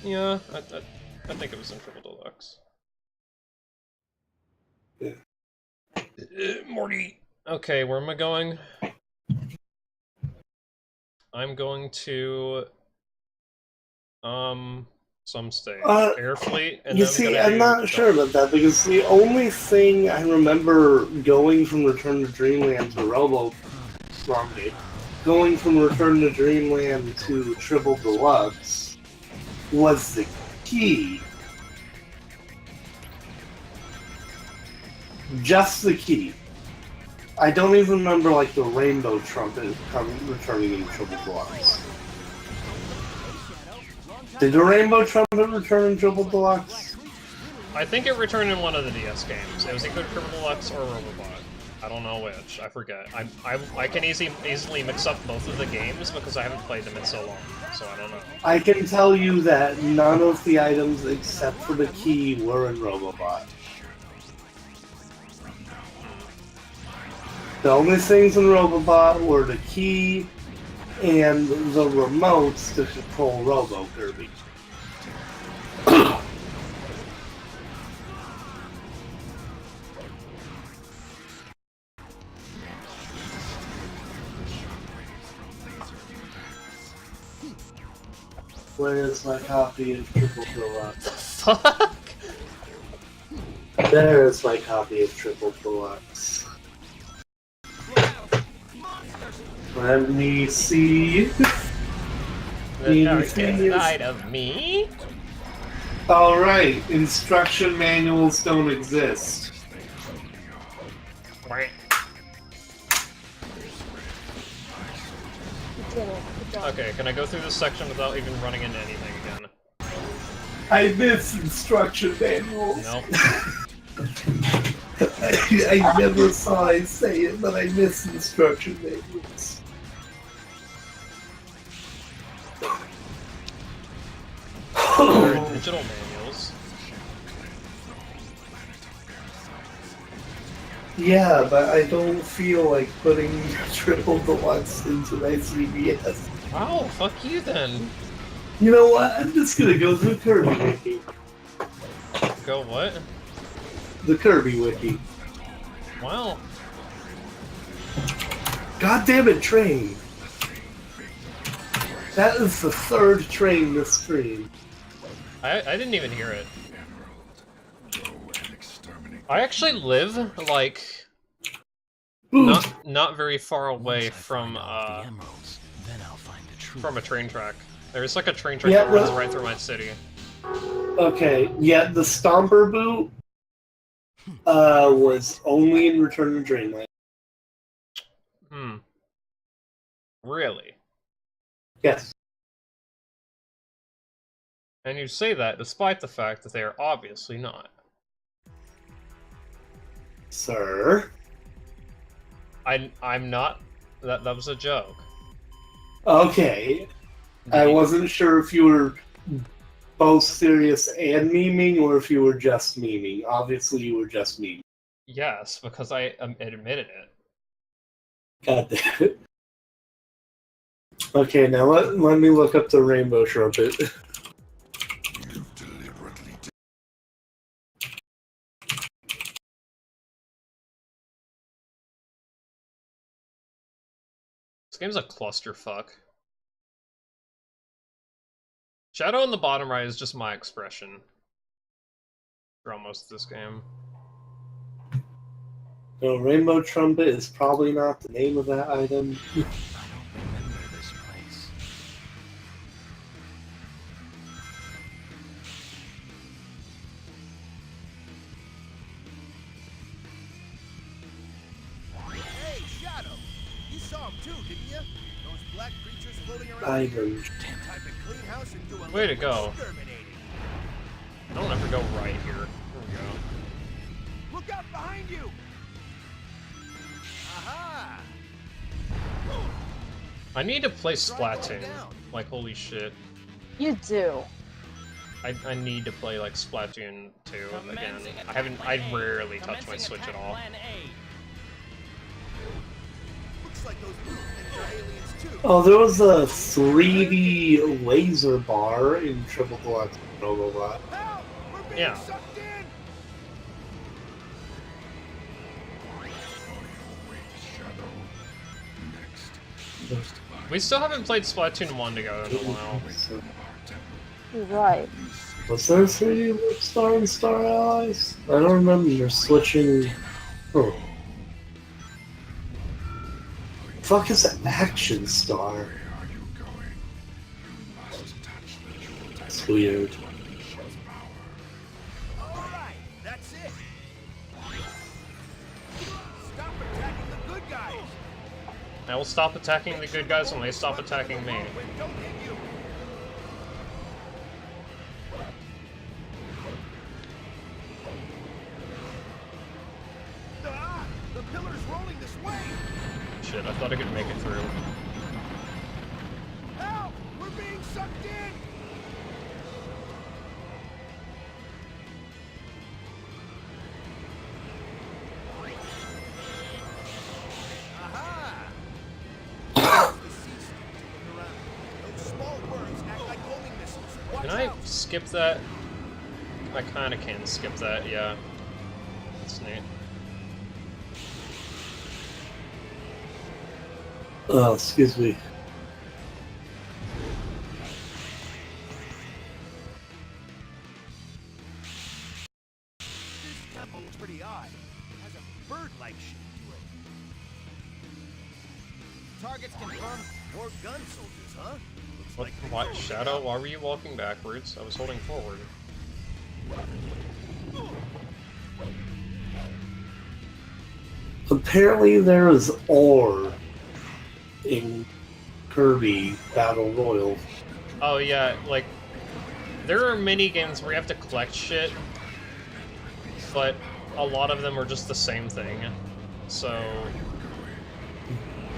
Yeah, I think it was in Triple Deluxe. Yeah. Morty! Okay, where am I going? I'm going to... some stage. Airfleet, and You then I'm see, gonna I'm do... not sure about that, because the only thing I remember going from Return to Dreamland to wrong game, going from Return to Dreamland to Triple Deluxe was the key. Just the key. I don't even remember, like, the Rainbow Trumpet returning in Triple Deluxe. Did the Rainbow Trumpet return in Triple Deluxe? I think it returned in one of the DS games. It was either Triple Deluxe or Robobot. I don't know which. I forget. I can easily mix up both of the games because I haven't played them in so long, so I don't know. I can tell you that none of the items except for the key were in Robobot. The only things in Robobot were the key and the remotes to control Robo Kirby. Where is my copy of Triple Deluxe? Fuck! There is my copy of Triple Deluxe. Let me see. The dark inside of me? Alright, instruction manuals don't exist. Okay, can I go through this section without even running into anything again? I miss instruction manuals. Nope. I never saw I say it, but I miss instruction manuals. There are digital manuals. Yeah, but I don't feel like putting Triple Deluxe into my 3DS. Oh, fuck you then. You know what? I'm just gonna go to the Kirby Wiki. Go what? The Kirby Wiki. Wow. God damn it, train! That is the third train this stream. I didn't even hear it. I actually live, like, not very far away from a train track. There's like a train track that runs right through my city. Okay, yeah, the Stomper boot was only in Return to Dreamland. Hmm. Really? Yes. And you say that despite the fact that they are obviously not. Sir? I'm not... That was a joke. Okay. I wasn't sure if you were both serious and memeing, or if you were just memeing. Obviously you were just memeing. Yes, because I admitted it. God damn it. Okay, now let me look up the Rainbow Trumpet. This game's a clusterfuck. Shadow in the bottom right is just my expression throughout most of this game. No, Rainbow Trumpet is probably not the name of that item. I don't remember this place. Hey, Shadow! You saw him too, didn't you? Those black creatures floating around Item. here. Time to clean house and do a Way to little go. exterminating. I don't ever go right here. Here we go. Look out behind you! Aha! I need to play Splatoon. Like, holy shit. You do. I need to play, like, Splatoon 2 again. I rarely touch my Switch at all. Looks like those movements are aliens too. Oh, there was a 3D laser bar in Triple Deluxe Robobot. Help! We're being Yeah. sucked in! We still haven't played Splatoon 1 together in a while. You're right. Was there a 3D Star and Star Allies? I don't remember. You're switching. Oh. Fuck is an Action Star? It's weird. Alright, that's it! Stop attacking the good guys! I will stop attacking the good guys when they stop attacking me. Wait, don't hit you! Ah! The pillar's rolling this way! Shit, I thought I could make it through. Help! We're being sucked in! Aha! Deceased. Look around. Those small worms act like homing missiles. Watch Can I out! skip that? I kinda can skip that, yeah. That's neat. Oh, excuse me. This temple looks pretty odd. It has a bird-like shape to it. Targets confirmed. More gun soldiers, huh? Looks What, like what? Shadow, why were you walking backwards? I was holding forward. Apparently there is ore in Kirby Battle Royale. Oh yeah, like, there are mini games where you have to collect shit, but a lot of them are just the same thing. So,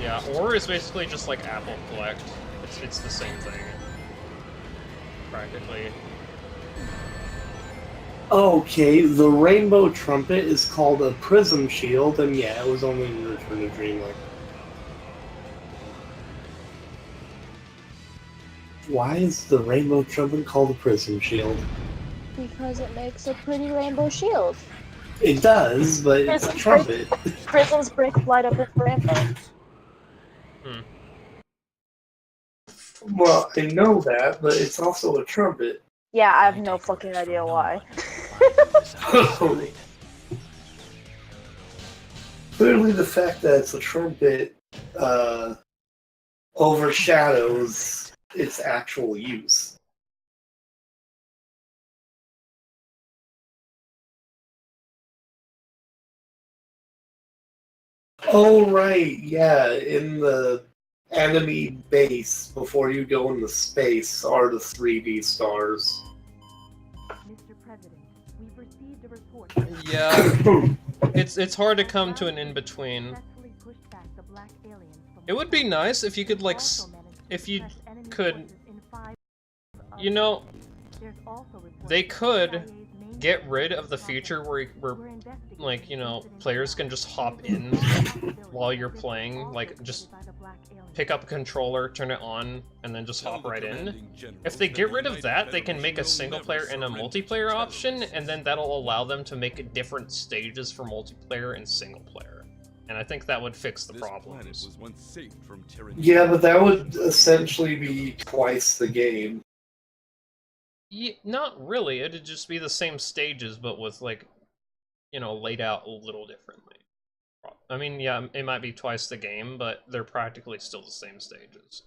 yeah, ore is basically just like apple collect. It's the same thing, practically. Okay, the Rainbow Trumpet is called a Prism Shield, and yeah, it was only in Return to Dreamland. Why is the Rainbow Trumpet called a Prism Shield? Because it makes a pretty rainbow shield. It does, but it's a Prisms trumpet. Prisms break light up in rainbows. Hmm. Well, I know that, but it's also a trumpet. Yeah, I have no fucking idea why. Clearly the fact that it's a trumpet overshadows its actual use. Oh, right, yeah, in the enemy base, before you go into space, are the 3D stars. Mr. President, we've received a report. Yeah, it's hard to come to an in-between. Successfully pushed back the black aliens from It would be nice if you could, like, also managed to if you suppress enemy could, forces in 5 you know, There's also reports they that could CIA's main get focus rid is of the property. feature where We're investigating like, you know, incident players further. can just hop There is in a possibility while you're that this playing, was like, also just committed by the black aliens. pick up a controller, turn it on, and then just hop right in. If they get rid of that, they can make a single player and a multiplayer option, and then that'll allow them to make different stages for multiplayer and single player. And I think that would fix the This planet problems. was once saved from tyranny. Yeah, but that would essentially be twice the game. Yeah, not really, it'd just be the same stages, but with, like, you know, laid out a little differently. I mean, yeah, it might be twice the game, but they're practically still the same stages.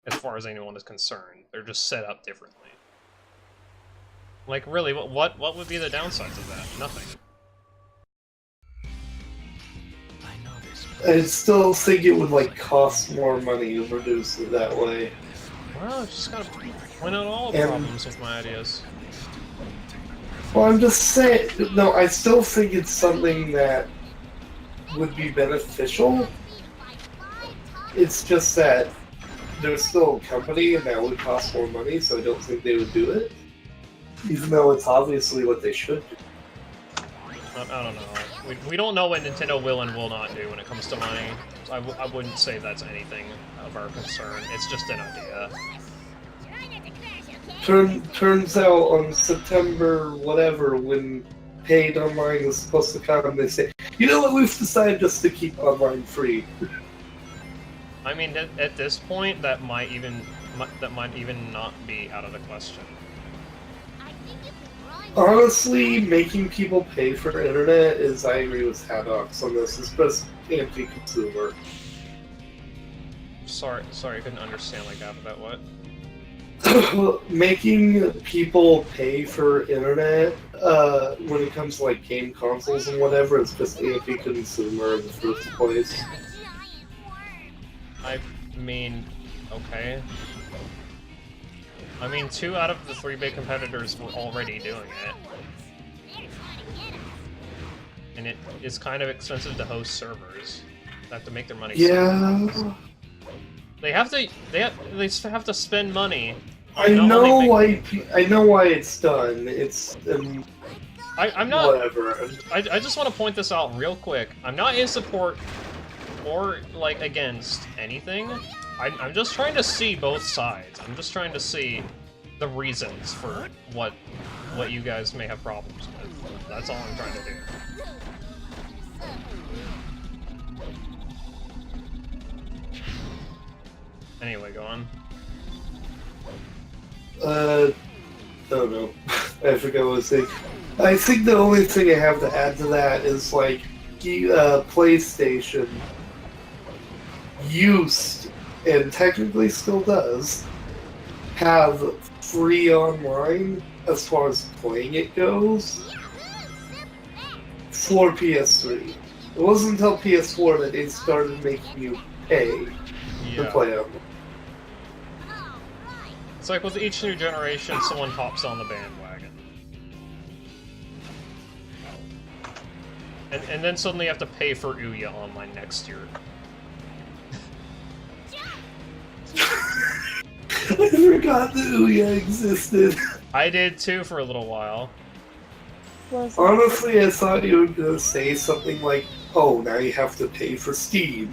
As far as anyone is concerned. They're just set up differently. Like, really, what would be the downsides of that? Nothing. I know this. I still think it would, like, cost more money to produce it that way. Well, just gotta point out all the And- problems with my ideas. Well, I'm just saying, no, I still think it's something that would be beneficial. It's just that there's still a company and that would cost more money, so I don't think they would do it. Even though it's obviously what they should do. I don't know. We don't know what Nintendo will and will not do when it comes to money. I wouldn't say that's anything of our concern. It's just an idea. Turns out on September whatever, when paid online is supposed to come, they say, you know what, we've decided just to keep online free. I mean, at this point, that might even not be out of the question. Honestly, making people pay for internet is, I agree with Haddox on this, is just anti-consumer. Sorry, I couldn't understand like after that. What? Making people pay for internet when it comes to like game consoles and whatever is just anti-consumer in the first place. I mean, okay. I mean, 2 out of the 3 big competitors were already doing it. And it is kind of expensive to host servers. They have to make their money. Yeah. They have to spend money. I know why it's done. It's I'm not. Whatever. I just want to point this out real quick. I'm not in support or like against anything. I'm just trying to see both sides. I'm just trying to see the reasons for what you guys may have problems with. That's all I'm trying to do. Anyway, go on. Don't know. I forgot what I was saying. I think the only thing I have to add to that is, like, PlayStation used, and technically still does, have free online as far as playing it goes for PS3. It wasn't until PS4 that they started making you pay to play them. It's like with each new generation, someone hops on the bandwagon. And then suddenly you have to pay for Ouya online next year. I forgot that Ouya existed. I did too for a little while. Honestly, I thought you were gonna say something like, oh, now you have to pay for Steam.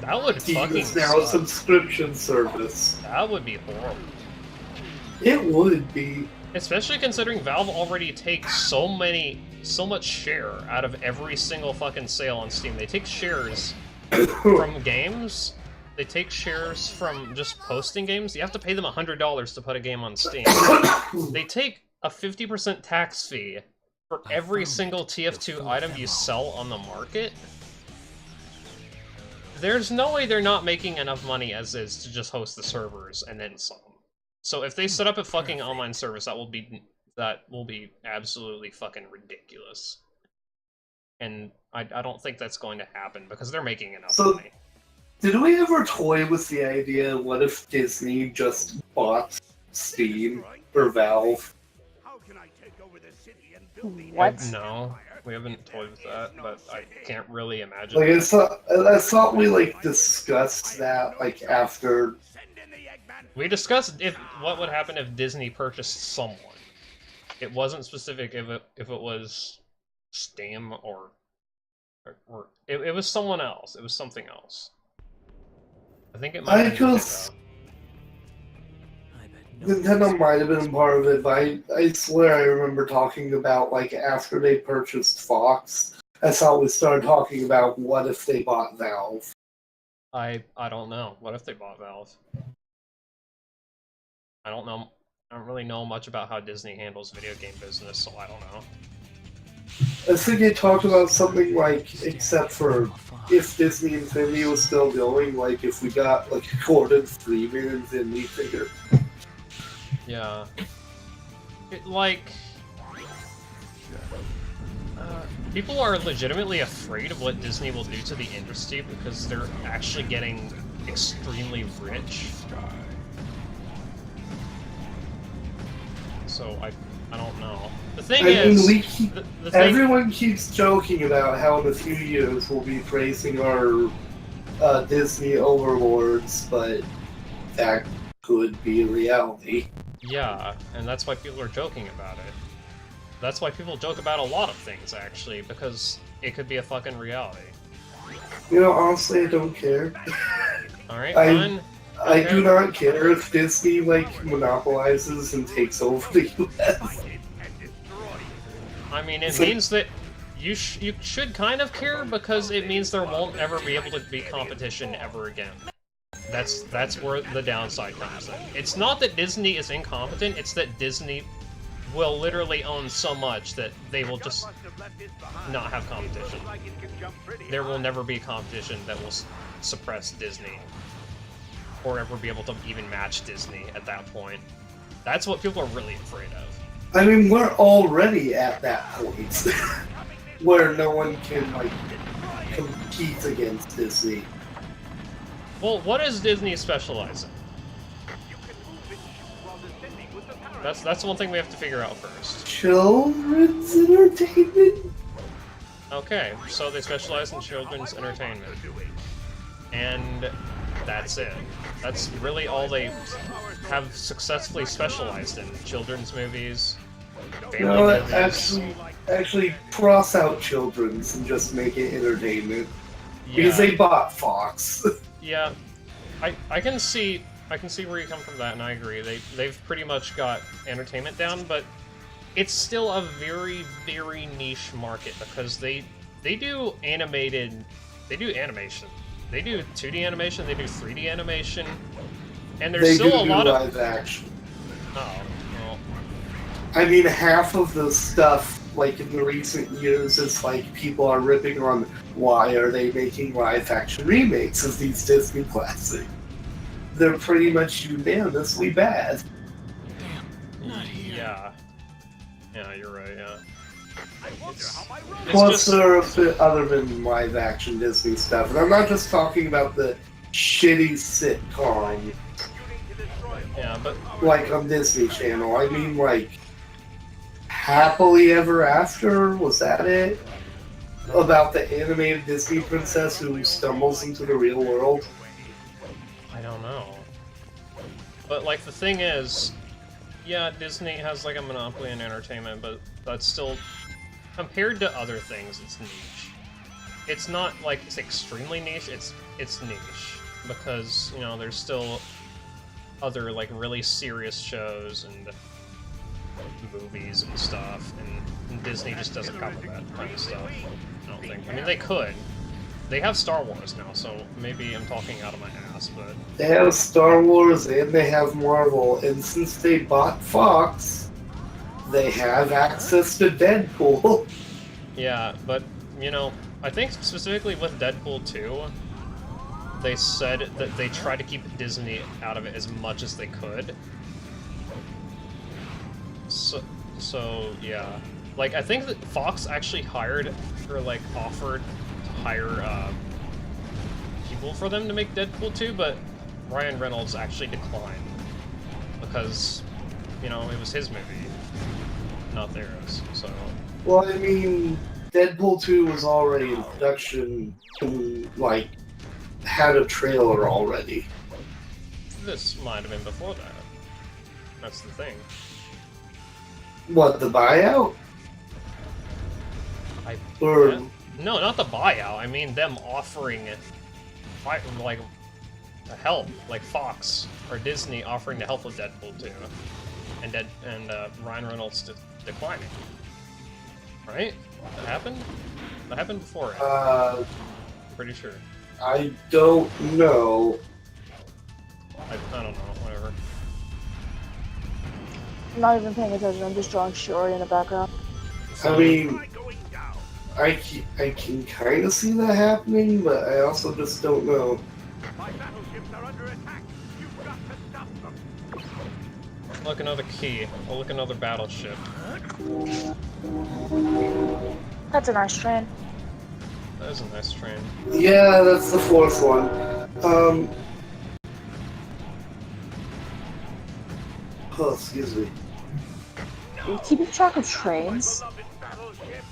That would Steam fucking is now a suck. subscription service. That would be horrible. It would be. Especially considering Valve already takes so much share out of every single fucking sale on Steam. They take shares from games. They take shares from just posting games. You have to pay them $100 to put a game on Steam. They take a 50% tax fee for every single TF2 item you sell on the market. There's no way they're not making enough money as is to just host the servers and then some. So if they set up a fucking online service, that will be absolutely fucking ridiculous. And I don't think that's going to happen because they're making enough money. Did we ever toy with the idea, what if Disney just bought Steam or Valve? What? No, we haven't toyed with that, but I can't really imagine. Like, I thought we, like, discussed that, like, after... We discussed what would happen if Disney purchased someone. It wasn't specific if it was Steam or it was someone else. It was something else. I think it might have been Nintendo might have been part of it, but I swear I remember talking about, like, after they purchased Fox, I thought we started talking about what if they bought Valve. I don't know. What if they bought Valve? I don't know. I don't really know much about how Disney handles video game business, so I don't know. I think they talked about something like, except for if Disney Infinity was still going, like if we got like Gordon Freeman Infinity figure. Yeah. People are legitimately afraid of what Disney will do to the industry because they're actually getting extremely rich. So I don't know. The thing everyone keeps joking about how in a few years we'll be praising our Disney overlords, but that could be reality. Yeah, and that's why people are joking about it. That's why people joke about a lot of things, actually, because it could be a fucking reality. You know, honestly, I don't care. Alright, I- fine. I do not care if Disney, like, monopolizes and takes over the US. I mean, it So- means that you should kind of care, because it means there won't ever be able to be competition ever again. That's where the downside comes in. It's not that Disney is incompetent, it's that Disney will literally own so much that they will just not have competition. There will never be competition that will suppress Disney, or ever be able to even match Disney at that point. That's what people are really afraid of. I mean, we're already at that point where no one can, like, compete against Disney. Well, what does Disney specialize in? That's one thing we have to figure out first. Children's entertainment? Okay, so they specialize in children's entertainment. And that's it. That's really all they have successfully specialized in. Children's movies, family No, movies. actually cross out children's and just make it entertainment. Because Yeah, they bought Fox. yeah. I can see where you come from that, and I agree. They've pretty much got entertainment down, but it's still a very, very niche market, because they do animation. They do 2D animation, they do 3D animation, and there's They still do a lot of... live action. Oh, well, I mean, half of the stuff, like, in the recent years, is like people are ripping on why are they making live action remakes of these Disney classics. They're pretty much unanimously bad. Not here. yeah. Yeah, you're right, yeah. It's Plus, just... there are a bit other than live action Disney stuff. And I'm not just talking about the shitty sitcom, Yeah, but... like, on Disney Channel. I mean, like, Happily Ever After? Was that it? About the animated Disney princess who stumbles into the real world? I don't know. But, like, the thing is, yeah, Disney has, like, a monopoly in entertainment, but that's still... Compared to other things, it's niche. It's not, like, it's extremely niche, it's niche. Because, you know, there's still other, like, really serious shows and movies and stuff, and Disney just doesn't cover that kind of stuff, I don't think. I mean, they could. They have Star Wars now, so maybe I'm talking out of my ass, but... They have Star Wars and they have Marvel, and since they bought Fox, they have access to Deadpool. Yeah, but, you know, I think specifically with Deadpool 2, they said that they tried to keep Disney out of it as much as they could. So yeah. Like, I think that Fox actually hired, or, like, offered to hire, people for them to make Deadpool 2, but Ryan Reynolds actually declined. Because, you know, it was his movie, not theirs, so... Well, I mean, Deadpool 2 was already in production, and, like, had a trailer already. This might have been before that. That's the thing. What, the buyout? Or... Yeah. No, not the buyout. I mean them offering, like, to help, like Fox or Disney offering to help with Deadpool 2, and Ryan Reynolds declining. Right? That happened? That happened before. I'm pretty sure. I don't know. I don't know. Whatever. I'm not even paying attention. I'm just drawing Shiori in the background. I mean, I can kind of see that happening, but I also just don't know. My battleships are under attack. You've got to stop them. Look, another key. Oh, look, another battleship. That's a nice train. That is a nice train. Yeah, that's the fourth one. Oh, excuse me. Are you keeping track of trains? Beloved battleship,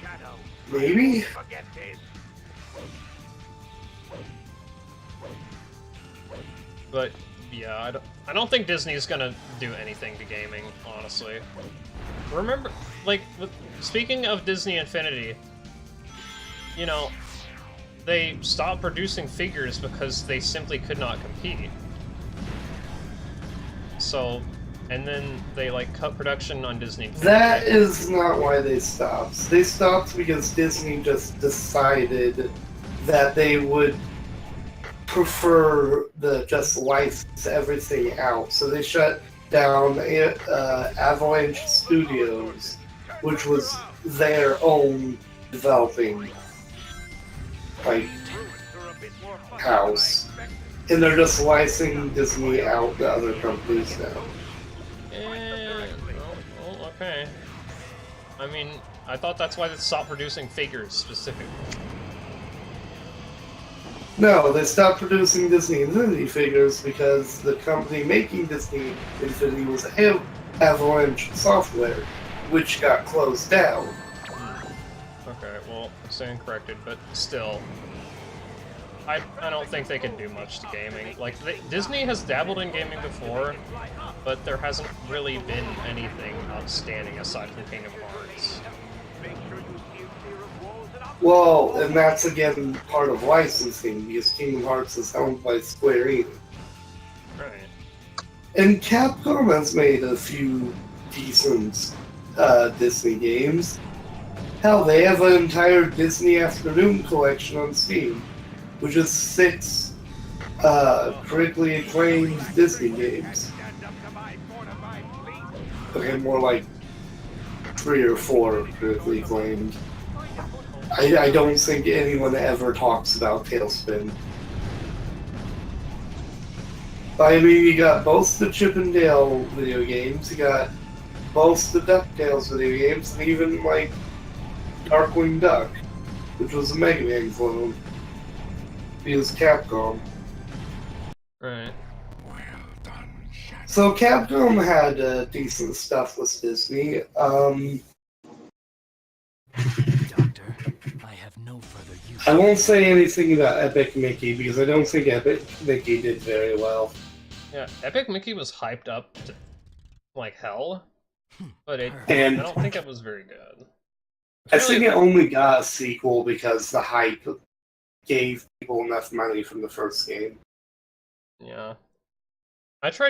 Shadow. Maybe? Forget this. But yeah, I don't think Disney's gonna do anything to gaming, honestly. Remember, like, speaking of Disney Infinity, you know, they stopped producing figures because they simply could not compete. So, and then they like cut production on Disney. That is not why they stopped. They stopped because Disney just decided that they would prefer the just license everything out. So they shut down Avalanche Studios, which was their own developing like house, and they're just licensing Disney out to other companies now. Well, okay. I mean, I thought that's why they stopped producing figures specifically. No, they stopped producing Disney Infinity figures because the company making Disney Infinity was Avalanche Software, which got closed down. Okay, well, I'm staying corrected, but still. I don't think they can do much to gaming. Like, Disney has dabbled in gaming before, but there hasn't really been anything outstanding aside from Kingdom Hearts. Well, and that's again part of licensing, because Kingdom Hearts is owned by Square Enix. Right. And Capcom has made a few decent Disney games. Hell, they have an entire Disney Afternoon collection on Steam, which is 6 critically acclaimed Disney games. Okay, more like 3 or 4 critically acclaimed. I don't think anyone ever talks about Tailspin. I mean, you got both the Chip and Dale video games, you got both the DuckTales video games, and even, like, Darkwing Duck, which was a Mega Man clone. Because Capcom. Right. So Capcom had decent stuff with Disney. Doctor, I have no further use. I won't say anything about Epic Mickey because I don't think Epic Mickey did very well. Yeah, Epic Mickey was hyped up to, like, hell, but I And don't think it was very good. I think it only got a sequel because the hype gave people enough money from the first game. Yeah. I tried